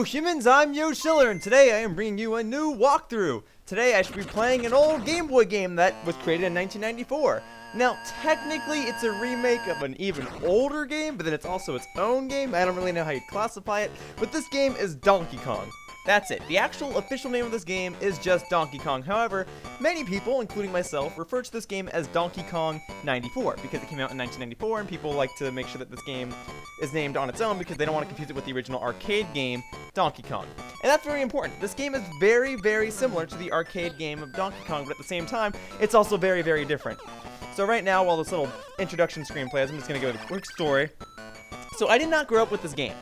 humans, I'm Yoshiller, and today I am bringing you a new walkthrough. Today I should be playing an old Game Boy game that was created in 1994. Now, technically it's a remake of an even older game, but then it's also its own game. I don't really know how you'd classify it, but this game is Donkey Kong. That's it. The actual official name of this game is just Donkey Kong. However, many people, including myself, refer to this game as Donkey Kong 94 because it came out in 1994 and people like to make sure that this game is named on its own because they don't want to confuse it with the original arcade game, Donkey Kong. And that's very important. This game is very, very similar to the arcade game of Donkey Kong, but at the same time, it's also very, very different. So right now, while this little introduction screen plays, I'm just going to give it a quick story. So I did not grow up with this game.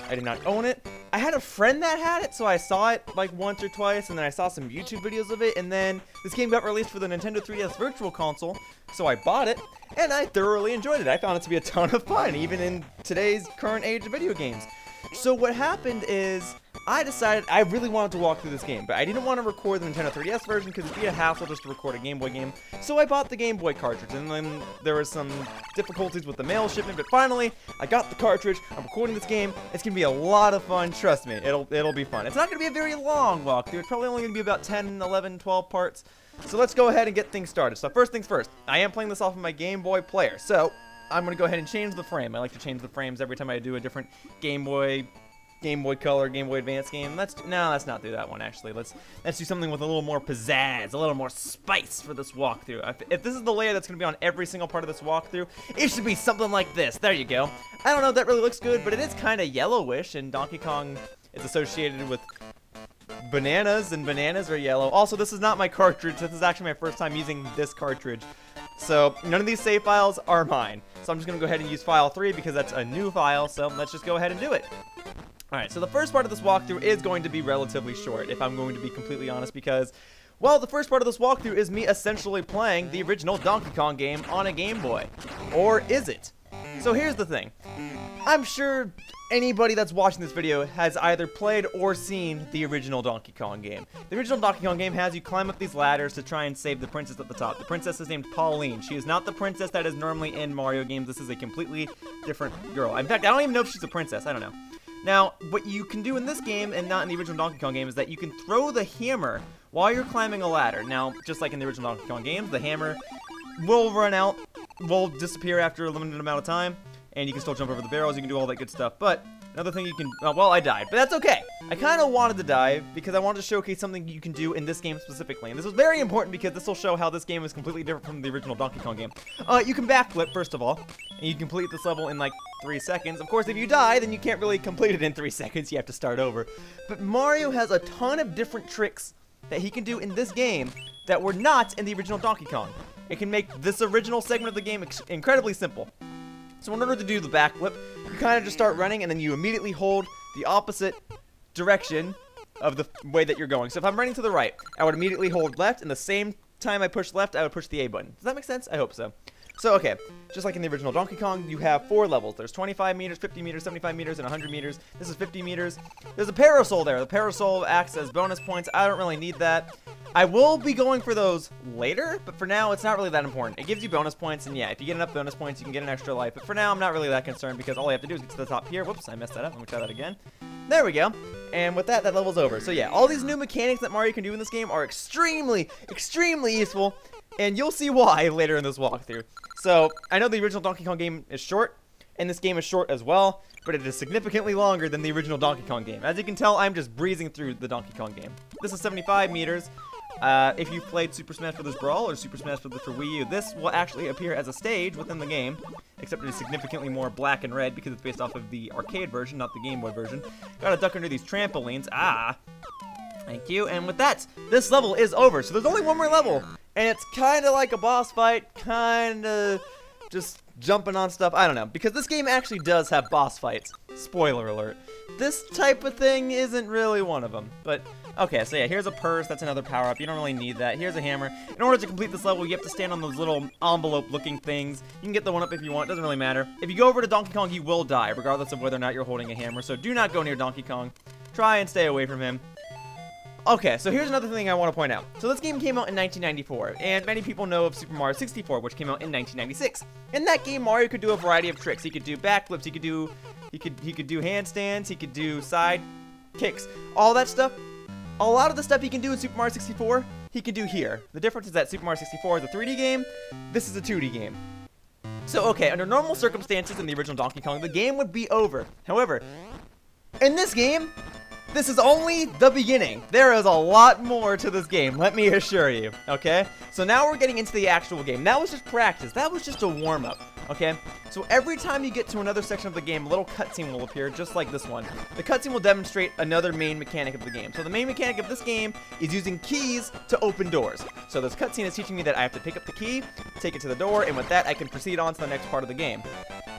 I did not own it. I had a friend that had it, so I saw it like once or twice, and then I saw some YouTube videos of it, and then this game got released for the Nintendo 3DS Virtual Console, so I bought it, and I thoroughly enjoyed it. I found it to be a ton of fun, even in today's current age of video games. So what happened is, I decided I really wanted to walk through this game, but I didn't want to record the Nintendo 3DS version because it'd be a hassle just to record a Game Boy game. So I bought the Game Boy cartridge, and then there was some difficulties with the mail shipment, but finally, I got the cartridge, I'm recording this game, it's going to be a lot of fun, trust me, it'll be fun. It's not going to be a very long walkthrough, it's probably only going to be about 10, 11, 12 parts. So let's go ahead and get things started. So first things first, I am playing this off of my Game Boy player, so I'm going to go ahead and change the frame. I like to change the frames every time I do a different Game Boy Color, Game Boy Advance game. Let's not do that one actually. Let's do something with a little more pizzazz, a little more spice for this walkthrough. If this is the layer that's going to be on every single part of this walkthrough, it should be something like this. There you go. I don't know if that really looks good, but it is kind of yellowish, and Donkey Kong is associated with bananas, and bananas are yellow. Also, this is not my cartridge. This is actually my first time using this cartridge. So none of these save files are mine. So I'm just going to go ahead and use file 3 because that's a new file. So let's just go ahead and do it. Alright, so the first part of this walkthrough is going to be relatively short, if I'm going to be completely honest, because, well, the first part of this walkthrough is me essentially playing the original Donkey Kong game on a Game Boy. Or is it? So here's the thing. I'm sure anybody that's watching this video has either played or seen the original Donkey Kong game. The original Donkey Kong game has you climb up these ladders to try and save the princess at the top. The princess is named Pauline. She is not the princess that is normally in Mario games. This is a completely different girl. In fact, I don't even know if she's a princess. I don't know. Now, what you can do in this game, and not in the original Donkey Kong game, is that you can throw the hammer while you're climbing a ladder. Now, just like in the original Donkey Kong games, the hammer will run out, will disappear after a limited amount of time, and you can still jump over the barrels, you can do all that good stuff. But another thing you can, well, I died, but that's okay. I kind of wanted to die because I wanted to showcase something you can do in this game specifically. And this was very important because this will show how this game is completely different from the original Donkey Kong game. You can backflip, first of all, and you complete this level in like 3 seconds. Of course, if you die, then you can't really complete it in 3 seconds. You have to start over. But Mario has a ton of different tricks that he can do in this game that were not in the original Donkey Kong. It can make this original segment of the game incredibly simple. So in order to do the backflip, you kind of just start running, and then you immediately hold the opposite direction of the way that you're going. So if I'm running to the right, I would immediately hold left, and the same time I push left, I would push the A button. Does that make sense? I hope so. So, okay, just like in the original Donkey Kong, you have 4 levels. There's 25 meters, 50 meters, 75 meters, and 100 meters. This is 50 meters. There's a parasol there. The parasol acts as bonus points. I don't really need that. I will be going for those later, but for now, it's not really that important. It gives you bonus points, and yeah, if you get enough bonus points, you can get an extra life. But for now, I'm not really that concerned because all I have to do is get to the top here. Whoops, I messed that up. Let me try that again. There we go. And with that, that level's over. So yeah, all these new mechanics that Mario can do in this game are extremely, extremely useful, and you'll see why later in this walkthrough. So, I know the original Donkey Kong game is short, and this game is short as well, but it is significantly longer than the original Donkey Kong game. As you can tell, I'm just breezing through the Donkey Kong game. This is 75 meters. If you've played Super Smash Bros. Brawl or Super Smash Bros. For Wii U, this will actually appear as a stage within the game, except it is significantly more black and red because it's based off of the arcade version, not the Game Boy version. Gotta duck under these trampolines. Thank you. And with that, this level is over. So there's only one more level. And it's kind of like a boss fight, kind of just jumping on stuff. I don't know. Because this game actually does have boss fights. Spoiler alert. This type of thing isn't really one of them. But, okay, so yeah, here's a purse. That's another power-up. You don't really need that. Here's a hammer. In order to complete this level, you have to stand on those little envelope-looking things. You can get the one-up if you want. It doesn't really matter. If you go over to Donkey Kong, you will die, regardless of whether or not you're holding a hammer. So do not go near Donkey Kong. Try and stay away from him. Okay, so here's another thing I want to point out. So this game came out in 1994, and many people know of Super Mario 64, which came out in 1996. In that game, Mario could do a variety of tricks. He could do backflips, he could do handstands, he could do side kicks, all that stuff. A lot of the stuff he can do in Super Mario 64, he can do here. The difference is that Super Mario 64 is a 3D game, this is a 2D game. So, okay, under normal circumstances in the original Donkey Kong, the game would be over. However, in this game, this is only the beginning. There is a lot more to this game, let me assure you, okay? So now we're getting into the actual game. That was just practice. That was just a warm-up, okay? So every time you get to another section of the game, a little cutscene will appear, just like this one. The cutscene will demonstrate another main mechanic of the game. So the main mechanic of this game is using keys to open doors. So this cutscene is teaching me that I have to pick up the key, take it to the door, and with that, I can proceed on to the next part of the game.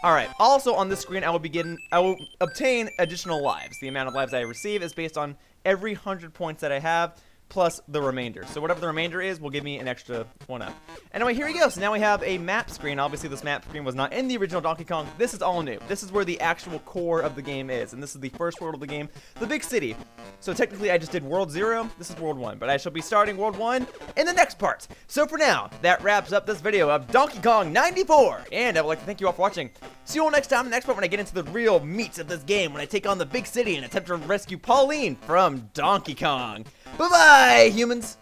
Alright, also on this screen, I will obtain additional lives. The amount of lives I receive is based on every 100 points that I have, plus the remainder. So whatever the remainder is will give me an extra 1 up. Anyway, here we go. So now we have a map screen. Obviously, this map screen was not in the original Donkey Kong. This is all new. This is where the actual core of the game is. And this is the first world of the game, the big city. So technically, I just did World 0. This is World 1. But I shall be starting World 1 in the next part. So for now, that wraps up this video of Donkey Kong 94. And I would like to thank you all for watching. See you all next time in the next part when I get into the real meats of this game, when I take on the big city and attempt to rescue Pauline from Donkey Kong. Bye-bye, humans!